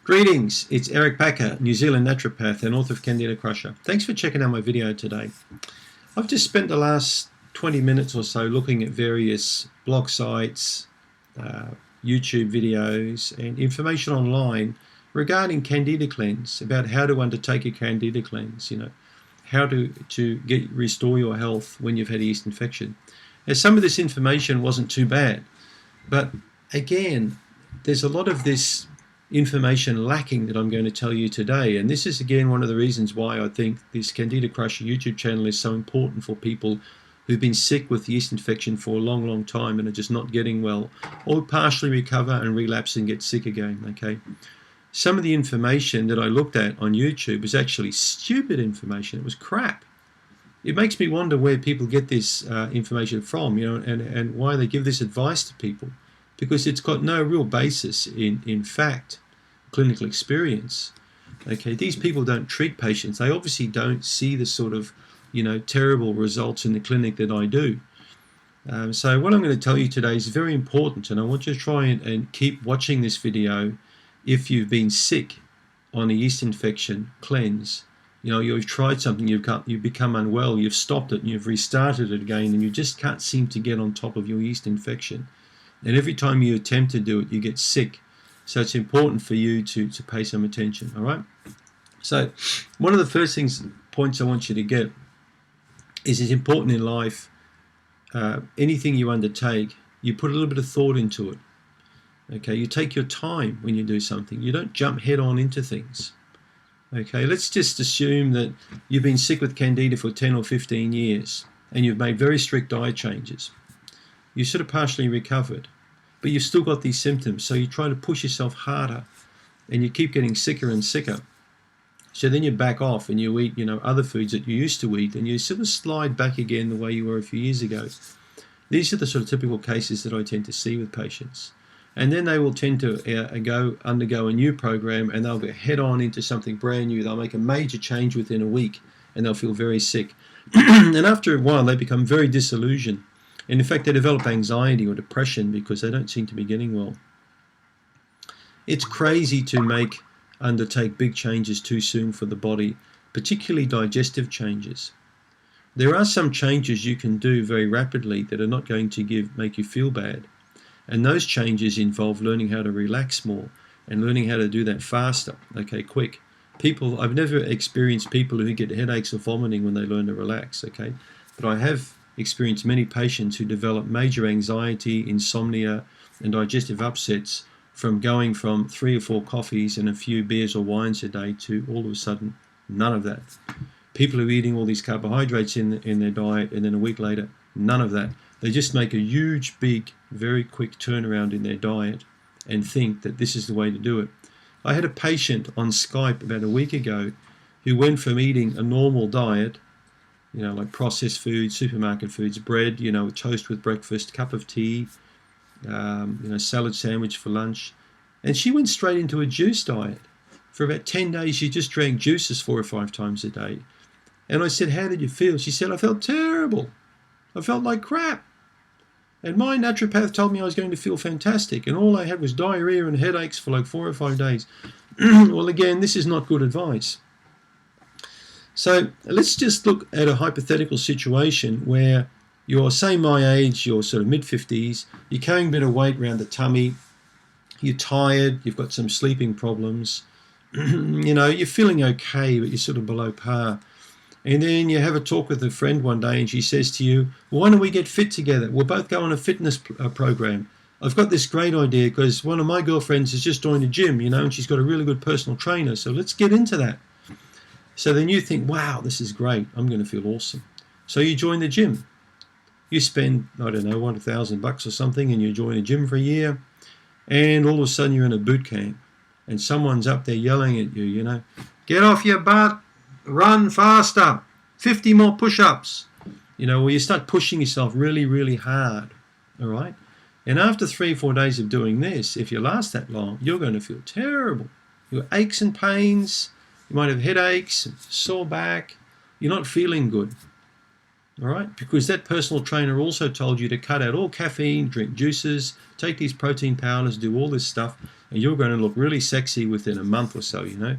Greetings, it's Eric Packer, New Zealand naturopath and author of Candida Crusher. Thanks for checking out my video today. I've just spent the last 20 minutes or so looking at various blog sites, YouTube videos and information online regarding Candida cleanse, about how to undertake a Candida cleanse, how to restore your health when you've had a yeast infection. Now, some of this information wasn't too bad, but again, there's a lot of this information lacking that I'm going to tell you today, and this is again one of the reasons why I think this Candida Crusher YouTube channel is so important for people who've been sick with yeast infection for a long time and are just not getting well, or partially recover and relapse and get sick again. Okay, some of the information that I looked at on YouTube was actually stupid information. It was crap. It makes me wonder where people get this information from, and why they give this advice to people, because it's got no real basis in fact, clinical experience. Okay, these people don't treat patients. They obviously don't see the sort of, terrible results in the clinic that I do. So what I'm going to tell you today is very important, and I want you to try and keep watching this video if you've been sick on a yeast infection cleanse. You've tried something, you've become unwell, you've stopped it, and you've restarted it again, and you just can't seem to get on top of your yeast infection. And every time you attempt to do it, you get sick. So it's important for you to pay some attention, all right? So one of the first points I want you to get is it's important in life, anything you undertake, you put a little bit of thought into it. Okay, you take your time when you do something. You don't jump head on into things. Okay, let's just assume that you've been sick with Candida for 10 or 15 years and you've made very strict diet changes. You sort of partially recovered, but you've still got these symptoms, so you try to push yourself harder and you keep getting sicker and sicker. So then you back off and you eat, other foods that you used to eat, and you sort of slide back again the way you were a few years ago. These are the sort of typical cases that I tend to see with patients. And then they will tend to undergo a new program, and they'll get head on into something brand new. They'll make a major change within a week and they'll feel very sick. And after a while, they become very disillusioned. And in fact, they develop anxiety or depression because they don't seem to be getting well. It's crazy to undertake big changes too soon for the body, particularly digestive changes. There are some changes you can do very rapidly that are not going to make you feel bad. And those changes involve learning how to relax more and learning how to do that faster, okay, quick. I've never experienced people who get headaches or vomiting when they learn to relax, okay? But I have experienced many patients who develop major anxiety, insomnia, and digestive upsets from going from 3 or 4 coffees and a few beers or wines a day to all of a sudden none of that. People who are eating all these carbohydrates in their diet, and then a week later, none of that. They just make a huge, big, very quick turnaround in their diet and think that this is the way to do it. I had a patient on Skype about a week ago who went from eating a normal diet, like processed foods, supermarket foods, bread, toast with breakfast, cup of tea, salad sandwich for lunch. And she went straight into a juice diet. For about 10 days, she just drank juices 4 or 5 times a day. And I said, how did you feel? She said, I felt terrible. I felt like crap. And my naturopath told me I was going to feel fantastic. And all I had was diarrhea and headaches for like 4 or 5 days. Well, again, this is not good advice. So let's just look at a hypothetical situation where you're, say, my age, you're sort of mid-50s, you're carrying a bit of weight around the tummy, you're tired, you've got some sleeping problems, you're feeling okay, but you're sort of below par. And then you have a talk with a friend one day and she says to you, well, why don't we get fit together? We'll both go on a fitness program. I've got this great idea because one of my girlfriends has just joined a gym, and she's got a really good personal trainer, so let's get into that. So then you think, wow, this is great. I'm going to feel awesome. So you join the gym. You spend, I don't know, $1,000 or something, and you join a gym for a year. And all of a sudden you're in a boot camp. And someone's up there yelling at you, get off your butt, run faster, 50 more push-ups. Where you start pushing yourself really, really hard. All right? And after 3 or 4 days of doing this, if you last that long, you're going to feel terrible. Your aches and pains. You might have headaches, sore back. You're not feeling good. All right, because that personal trainer also told you to cut out all caffeine, drink juices, take these protein powders, do all this stuff, and you're going to look really sexy within a month or so, you know.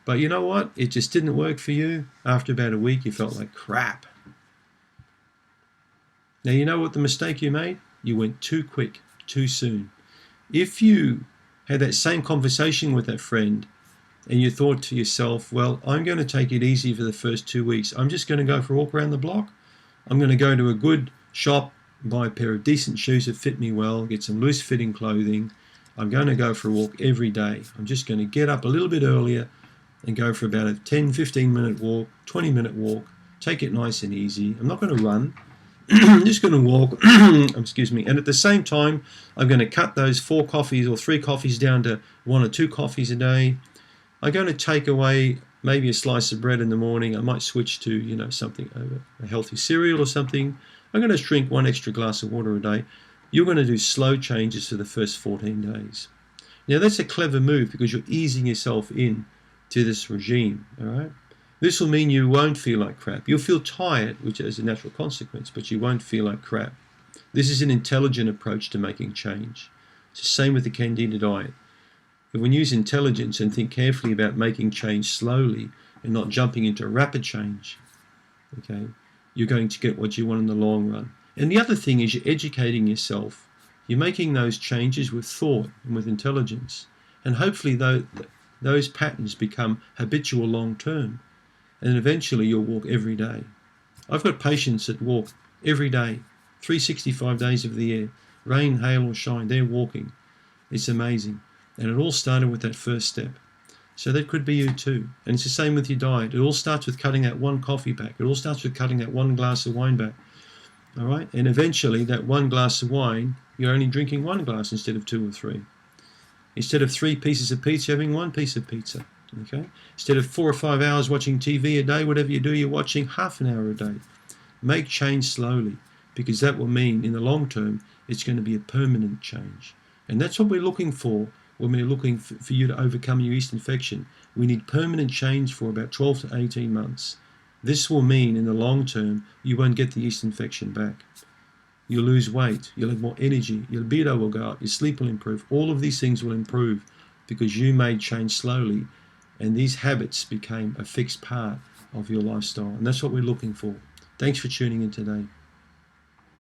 But you know what? It just didn't work for you. After about a week, you felt like crap. Now, you know what the mistake you made? You went too quick, too soon. If you had that same conversation with that friend and you thought to yourself, well, I'm going to take it easy for the first 2 weeks. I'm just going to go for a walk around the block. I'm going to go to a good shop, buy a pair of decent shoes that fit me well, get some loose fitting clothing. I'm going to go for a walk every day. I'm just going to get up a little bit earlier and go for about a 10, 15-minute walk, 20-minute walk. Take it nice and easy. I'm not going to run. I'm just going to walk, excuse me, and at the same time, I'm going to cut those 4 coffees or 3 coffees down to 1 or 2 coffees a day. I'm going to take away maybe a slice of bread in the morning. I might switch to, you know, something, a healthy cereal or something. I'm going to drink 1 extra glass of water a day. You're going to do slow changes for the first 14 days. Now, that's a clever move because you're easing yourself in to this regime, all right? This will mean you won't feel like crap. You'll feel tired, which is a natural consequence, but you won't feel like crap. This is an intelligent approach to making change. It's the same with the Candida diet. If we use intelligence and think carefully about making change slowly and not jumping into rapid change, okay, you're going to get what you want in the long run. And the other thing is you're educating yourself. You're making those changes with thought and with intelligence. And hopefully those patterns become habitual long term. And eventually you'll walk every day. I've got patients that walk every day, 365 days of the year. Rain, hail or shine, they're walking. It's amazing. And it all started with that first step. So that could be you too. And it's the same with your diet. It all starts with cutting that 1 coffee back. It all starts with cutting that 1 glass of wine back. All right? And eventually that 1 glass of wine, you're only drinking 1 glass instead of 2 or 3. Instead of 3 pieces of pizza, you're having 1 piece of pizza. Okay? Instead of 4 or 5 hours watching TV a day, whatever you do, you're watching half an hour a day. Make change slowly, because that will mean in the long term it's going to be a permanent change. And that's what we're looking for when we're looking for you to overcome your yeast infection. We need permanent change for about 12 to 18 months. This will mean in the long term you won't get the yeast infection back. You'll lose weight, you'll have more energy, your libido will go up, your sleep will improve. All of these things will improve because you made change slowly. And these habits became a fixed part of your lifestyle. And that's what we're looking for. Thanks for tuning in today.